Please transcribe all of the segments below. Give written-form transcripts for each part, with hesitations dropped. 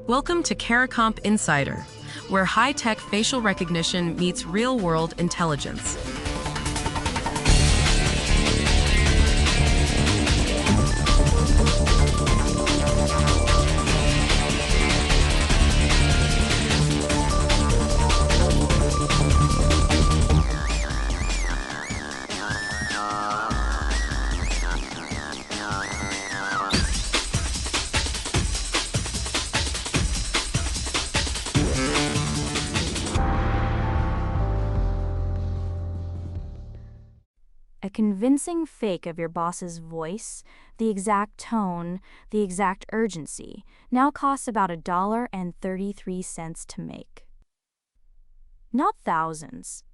Welcome to Caricomp Insider, where high-tech facial recognition meets real-world intelligence. A convincing fake of your boss's voice, the exact tone, the exact urgency, now costs about $1.33 to make. Not thousands.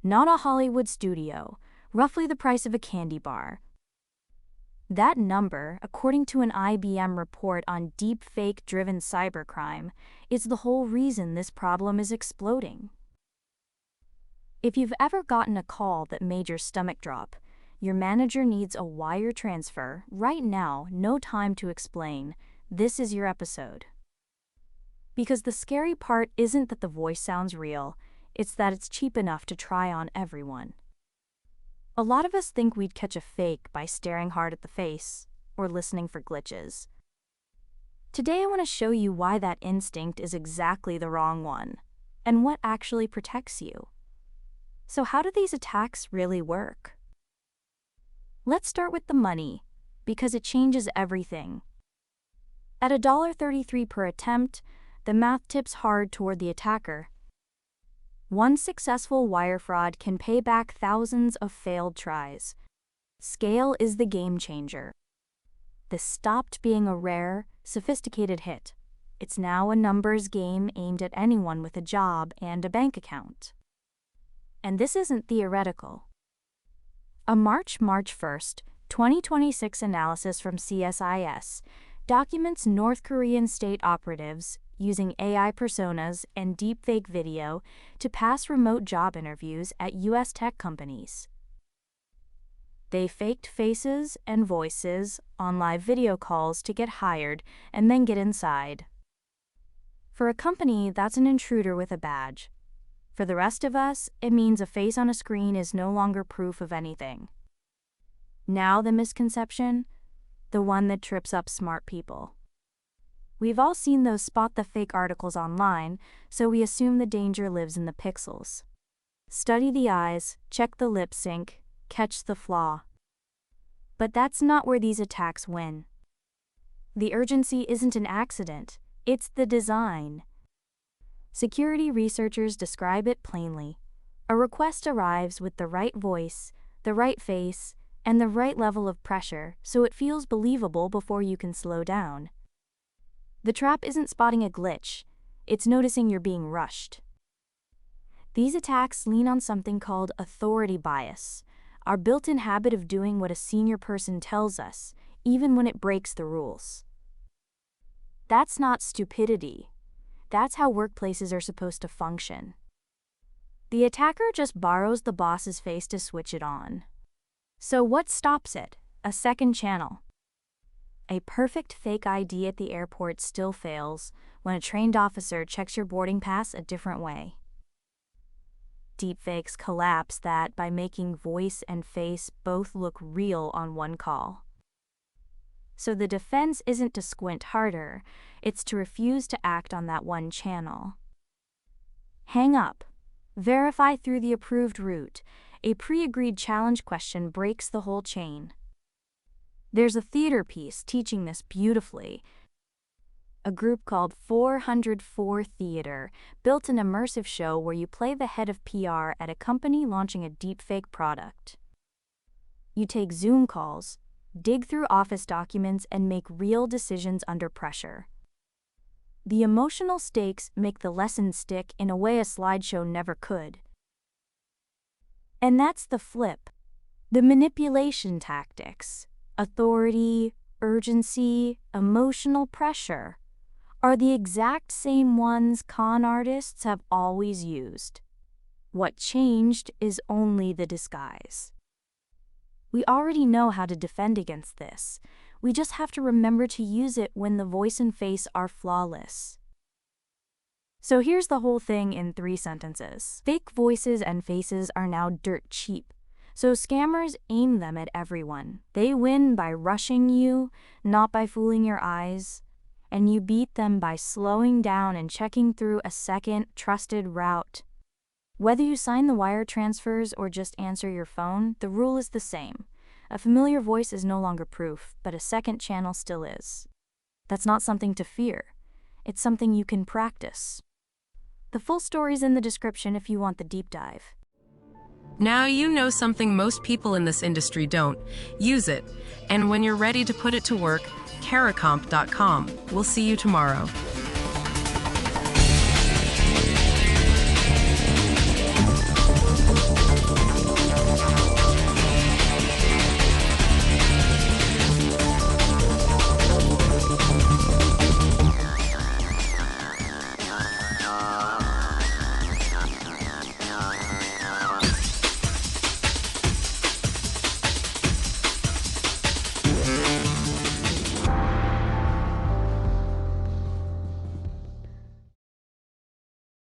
Not a Hollywood studio, roughly the price of a candy bar. That number, according to an IBM report on deepfake-driven cybercrime, is the whole reason this problem is exploding. If you've ever gotten a call that made your stomach drop, your manager needs a wire transfer right now, no time to explain, this is your episode. Because the scary part isn't that the voice sounds real, it's that it's cheap enough to try on everyone. A lot of us think we'd catch a fake by staring hard at the face or listening for glitches. Today I want to show you why that instinct is exactly the wrong one, and what actually protects you. So how do these attacks really work? Let's start with the money, because it changes everything. At $1.33 per attempt, the math tips hard toward the attacker. One successful wire fraud can pay back thousands of failed tries. Scale is the game changer. This stopped being a rare, sophisticated hit. It's now a numbers game aimed at anyone with a job and a bank account. And this isn't theoretical. A March 1st, 2026 analysis from CSIS documents North Korean state operatives using AI personas and deepfake video to pass remote job interviews at U.S. tech companies. They faked faces and voices on live video calls to get hired and then get inside. For a company, that's an intruder with a badge. For the rest of us, it means a face on a screen is no longer proof of anything. Now the misconception, the one that trips up smart people. We've all seen those spot the fake articles online, so we assume the danger lives in the pixels. Study the eyes, check the lip sync, catch the flaw. But that's not where these attacks win. The urgency isn't an accident, it's the design. Security researchers describe it plainly. A request arrives with the right voice, the right face, and the right level of pressure so it feels believable before you can slow down. The trap isn't spotting a glitch, it's noticing you're being rushed. These attacks lean on something called authority bias, our built-in habit of doing what a senior person tells us, even when it breaks the rules. That's not stupidity. That's how workplaces are supposed to function. The attacker just borrows the boss's face to switch it on. So what stops it? A second channel. A perfect fake ID at the airport still fails when a trained officer checks your boarding pass a different way. Deepfakes collapse that by making voice and face both look real on one call. So the defense isn't to squint harder, it's to refuse to act on that one channel. Hang up. Verify through the approved route. A pre-agreed challenge question breaks the whole chain. There's a theater piece teaching this beautifully. A group called 404 Theater built an immersive show where you play the head of PR at a company launching a deepfake product. You take Zoom calls, dig through office documents, and make real decisions under pressure. The emotional stakes make the lesson stick in a way a slideshow never could. And that's the flip. The manipulation tactics, authority, urgency, emotional pressure, are the exact same ones con artists have always used. What changed is only the disguise. We already know how to defend against this. We just have to remember to use it when the voice and face are flawless. So here's the whole thing in 3 sentences. Fake voices and faces are now dirt cheap. So scammers aim them at everyone. They win by rushing you, not by fooling your eyes. And you beat them by slowing down and checking through a second, trusted route. Whether you sign the wire transfers or just answer your phone, the rule is the same. A familiar voice is no longer proof, but a second channel still is. That's not something to fear. It's something you can practice. The full story's in the description if you want the deep dive. Now you know something most people in this industry don't. Use it. And when you're ready to put it to work, Caracomp.com. We'll see you tomorrow.